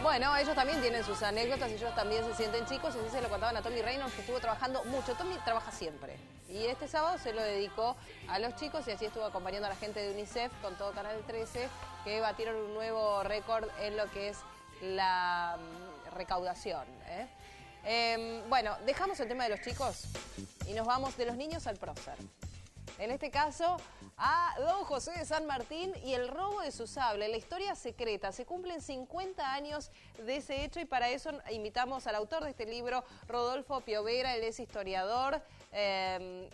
Bueno, ellos también tienen sus anécdotas, ellos también se sienten chicos, y así se lo contaban a Tommy Reynolds, que estuvo trabajando mucho. Tommy trabaja siempre. Y este sábado se lo dedicó a los chicos y así estuvo acompañando a la gente de UNICEF con todo Canal 13, que batieron un nuevo récord en lo que es la recaudación. Bueno, dejamos el tema de los chicos y nos vamos de los niños al prócer. En este caso, a don José de San Martín y el robo de su sable, la historia secreta. Se cumplen 50 años de ese hecho y para eso invitamos al autor de este libro, Rodolfo Piovera. Él es historiador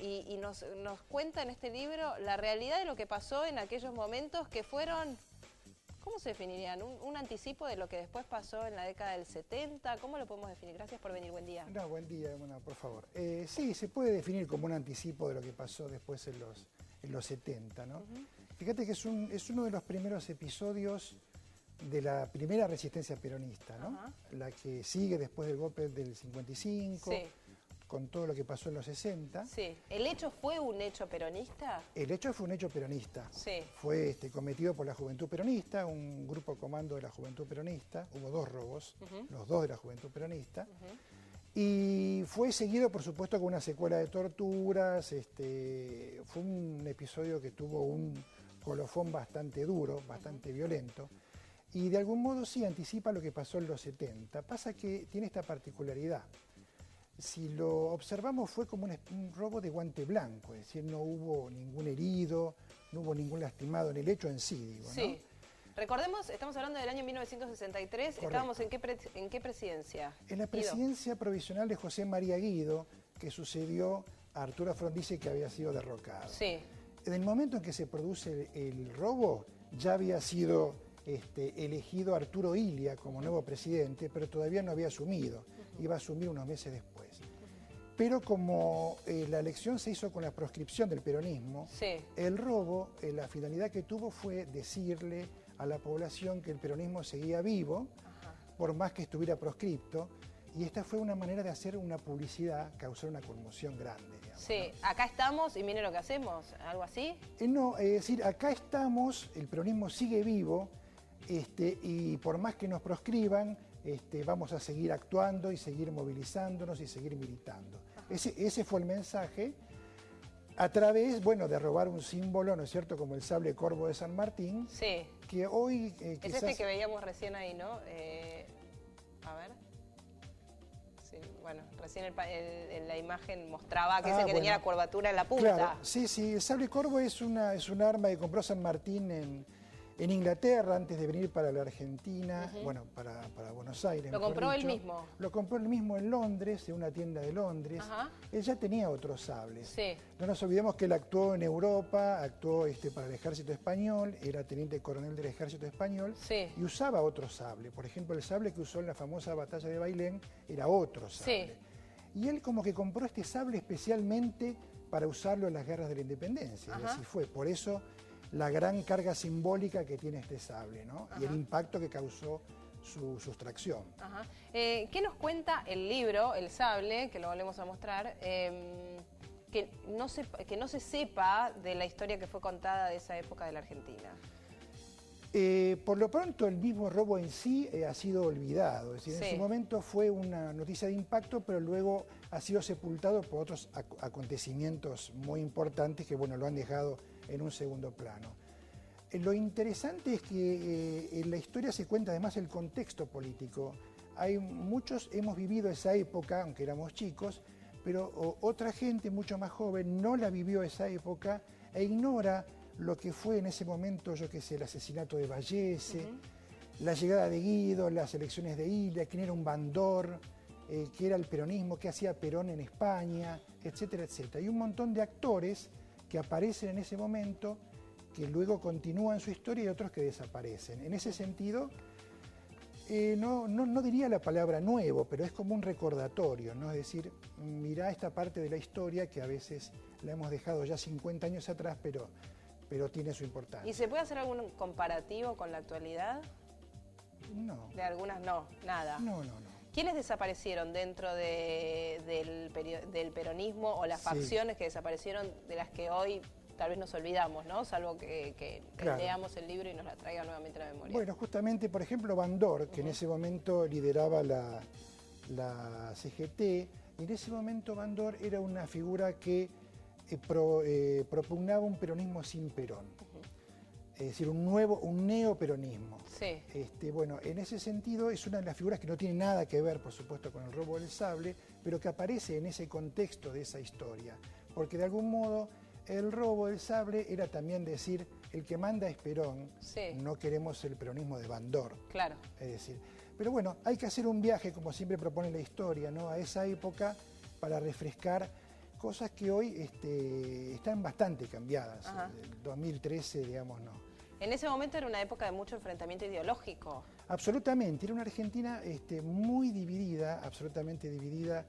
y nos cuenta en este libro la realidad de lo que pasó en aquellos momentos que fueron... ¿Cómo se definirían? ¿Un anticipo de lo que después pasó en la década del 70? ¿Cómo lo podemos definir? Gracias por venir, buen día. No, buen día, bueno, por favor. Sí, se puede definir como un anticipo de lo que pasó después en los 70, ¿no? Fíjate que es uno de los primeros episodios de la primera resistencia peronista, ¿no? La que sigue después del golpe del 55, sí, con todo lo que pasó en los 60. Sí. ¿El hecho fue un hecho peronista? El hecho fue un hecho peronista. Sí. Fue cometido por la Juventud Peronista, un grupo comando de la Juventud Peronista. Hubo dos robos, los dos de la Juventud Peronista. Y fue seguido, por supuesto, con una secuela de torturas. Fue un episodio que tuvo un colofón bastante duro, bastante violento. Y de algún modo sí anticipa lo que pasó en los 70. Pasa que tiene esta particularidad. Si lo observamos fue como un robo de guante blanco, es decir, no hubo ningún herido, no hubo ningún lastimado en el hecho en sí, digo, ¿no? Sí. Recordemos, estamos hablando del año 1963, correcto. Estábamos ¿en qué presidencia? En la presidencia provisional de José María Guido, que sucedió a Arturo Frondizi, que había sido derrocado. Sí. En el momento en que se produce el robo, ya había sido elegido Arturo Illia como nuevo presidente, pero todavía no había asumido, iba a asumir unos meses después. Pero como la elección se hizo con la proscripción del peronismo, sí, el robo, la finalidad que tuvo fue decirle a la población que el peronismo seguía vivo, por más que estuviera proscripto, y esta fue una manera de hacer una publicidad, causar una conmoción grande. Digamos, sí, ¿no? Acá estamos y mire lo que hacemos, ¿algo así? No, es decir, acá estamos, el peronismo sigue vivo, y por más que nos proscriban, vamos a seguir actuando y seguir movilizándonos y seguir militando. Ese fue el mensaje a través, bueno, de robar un símbolo, ¿no es cierto?, como el sable corvo de San Martín, sí, que hoy quizás... Es que veíamos recién ahí, ¿no? A ver... Sí, bueno, recién en la imagen mostraba que ese que tenía la curvatura en la punta. Claro, sí, el sable corvo es un arma que compró San Martín en Inglaterra antes de venir para la Argentina, bueno, para Buenos Aires. ¿Lo compró él mismo? Lo compró él mismo en Londres, en una tienda de Londres. Él ya tenía otros sables. Sí. No nos olvidemos que él actuó en Europa, actuó para el ejército español, era teniente coronel del ejército español, sí, y usaba otro sable. Por ejemplo, el sable que usó en la famosa batalla de Bailén era otro sable. Sí. Y él como que compró este sable especialmente para usarlo en las guerras de la independencia. Y así fue. Por eso la gran carga simbólica que tiene este sable, ¿no? Y el impacto que causó su sustracción. ¿Qué nos cuenta el libro, El Sable, que lo volvemos a mostrar, que no se sepa de la historia que fue contada de esa época de la Argentina? Por lo pronto, el mismo robo en sí ha sido olvidado. Es decir, en su momento fue una noticia de impacto, pero luego ha sido sepultado por otros acontecimientos muy importantes que, bueno, lo han dejado en un segundo plano. Lo interesante es que en la historia se cuenta además el contexto político. Muchos hemos vivido esa época, aunque éramos chicos, pero otra gente mucho más joven no la vivió esa época e ignora lo que fue en ese momento, yo qué sé, el asesinato de Vallese, la llegada de Guido, las elecciones de Illia, quién era un Bandor, qué era el peronismo, qué hacía Perón en España, etcétera, etcétera. Hay un montón de actores que aparecen en ese momento, que luego continúan su historia y otros que desaparecen. En ese sentido, no diría la palabra nuevo, pero es como un recordatorio, ¿no? Es decir, mirá esta parte de la historia que a veces la hemos dejado ya 50 años atrás, pero tiene su importancia. ¿Y se puede hacer algún comparativo con la actualidad? No. De algunas no, nada. No. ¿Quiénes desaparecieron dentro del peronismo o las facciones que desaparecieron de las que hoy tal vez nos olvidamos, ¿no? Salvo que Claro. leamos el libro y nos la traiga nuevamente a la memoria. Bueno, justamente, por ejemplo, Van Dor, que en ese momento lideraba la CGT, y en ese momento Van Dor era una figura que propugnaba un peronismo sin Perón. Es decir, un neoperonismo. Sí. Bueno, en ese sentido es una de las figuras que no tiene nada que ver, por supuesto, con el robo del sable, pero que aparece en ese contexto de esa historia. Porque de algún modo el robo del sable era también decir, el que manda es Perón, Sí. no queremos el peronismo de Van Dor. Claro. Es decir, pero bueno, hay que hacer un viaje, como siempre propone la historia, ¿no? A esa época para refrescar cosas que hoy están bastante cambiadas. Ajá. El 2013, digamos, no. En ese momento era una época de mucho enfrentamiento ideológico. Absolutamente, era una Argentina muy dividida, absolutamente dividida.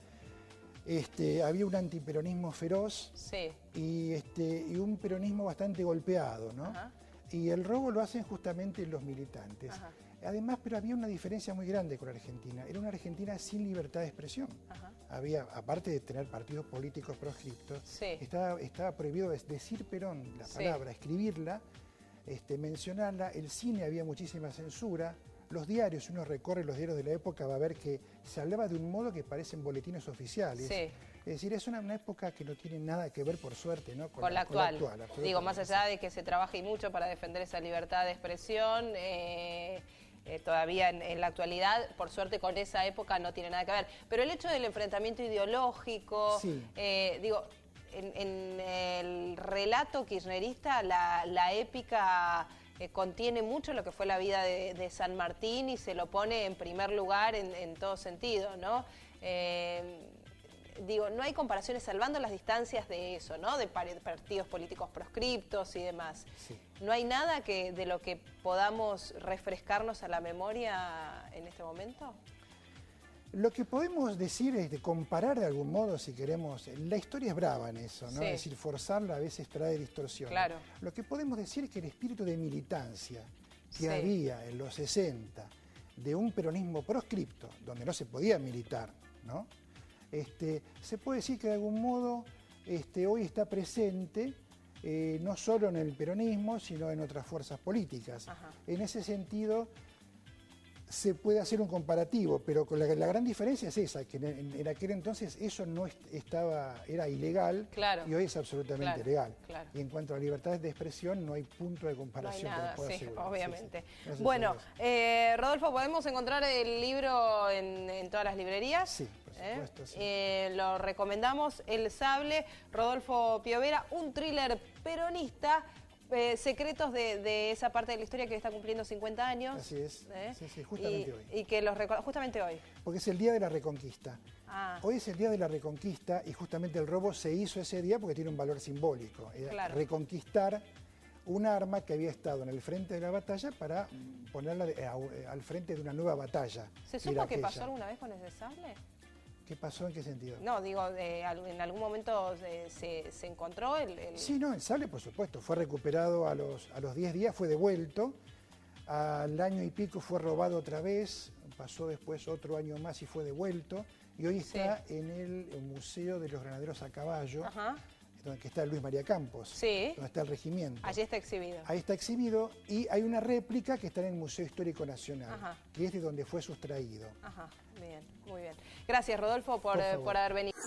Había un antiperonismo feroz Sí. y un peronismo bastante golpeado, ¿no? Ajá. Y el robo lo hacen justamente los militantes. Ajá. Además, pero había una diferencia muy grande con la Argentina. Era una Argentina sin libertad de expresión. Ajá. Había, aparte de tener partidos políticos proscriptos, Sí. estaba prohibido decir Perón, la Sí. palabra, escribirla, mencionarla. El cine había muchísima censura. Los diarios, uno recorre los diarios de la época, va a ver que se hablaba de un modo que parecen boletines oficiales. Sí. Es decir, es una época que no tiene nada que ver, por suerte, ¿no? Con la actual. Digo, absolutamente. más allá de que se trabaje y mucho para defender esa libertad de expresión, todavía en la actualidad, por suerte con esa época no tiene nada que ver. Pero el hecho del enfrentamiento ideológico, Sí. digo, en el relato kirchnerista, la épica contiene mucho lo que fue la vida de San Martín y se lo pone en primer lugar en todo sentido, ¿no? Digo, no hay comparaciones, salvando las distancias de eso, ¿no? De partidos políticos proscriptos y demás. Sí. ¿No hay nada de lo que podamos refrescarnos a la memoria en este momento? Lo que podemos decir es de comparar de algún modo, si queremos, la historia es brava en eso, ¿no? Sí. Es decir, forzarla a veces trae distorsión. Claro. Lo que podemos decir es que el espíritu de militancia que Sí. había en los 60, de un peronismo proscripto, donde no se podía militar, ¿no? Se puede decir que de algún modo hoy está presente, no solo en el peronismo, sino en otras fuerzas políticas. Ajá. En ese sentido, se puede hacer un comparativo, pero con la gran diferencia es esa, que en aquel entonces eso no era ilegal, Claro. y hoy es absolutamente Claro, legal. claro. Y en cuanto a libertad de expresión, no hay punto de No hay comparación. te lo nada, puedo sí, asegurar. obviamente. Sí, sí. Gracias Bueno, a Dios. Rodolfo, ¿podemos encontrar el libro en todas las librerías? Sí, por supuesto, sí. Lo recomendamos, El Sable, Rodolfo Piovera, un thriller peronista, secretos de esa parte de la historia que está cumpliendo 50 años. Así es, sí, justamente hoy. Y que los recuerda justamente hoy. Porque es el Día de la Reconquista. Ah. Hoy es el Día de la Reconquista y justamente el robo se hizo ese día porque tiene un valor simbólico. Era Claro. reconquistar un arma que había estado en el frente de la batalla para ponerla al frente de una nueva batalla. ¿Se que era supo que aquella. pasó alguna vez con ese sable? ¿Qué pasó? ¿En qué sentido? No, digo, en algún momento se encontró el... Sí, no, el sable, por supuesto, fue recuperado a los 10 días, fue devuelto, al año y pico fue robado otra vez, pasó después otro año más y fue devuelto, y hoy está en el Museo de los Granaderos a Caballo, Ajá. donde está Luis María Campos, Sí. donde está el regimiento. Allí está exhibido. Ahí está exhibido y hay una réplica que está en el Museo Histórico Nacional, Ajá. que es de donde fue sustraído. Ajá, bien, muy bien. Gracias, Rodolfo, por favor. haber venido.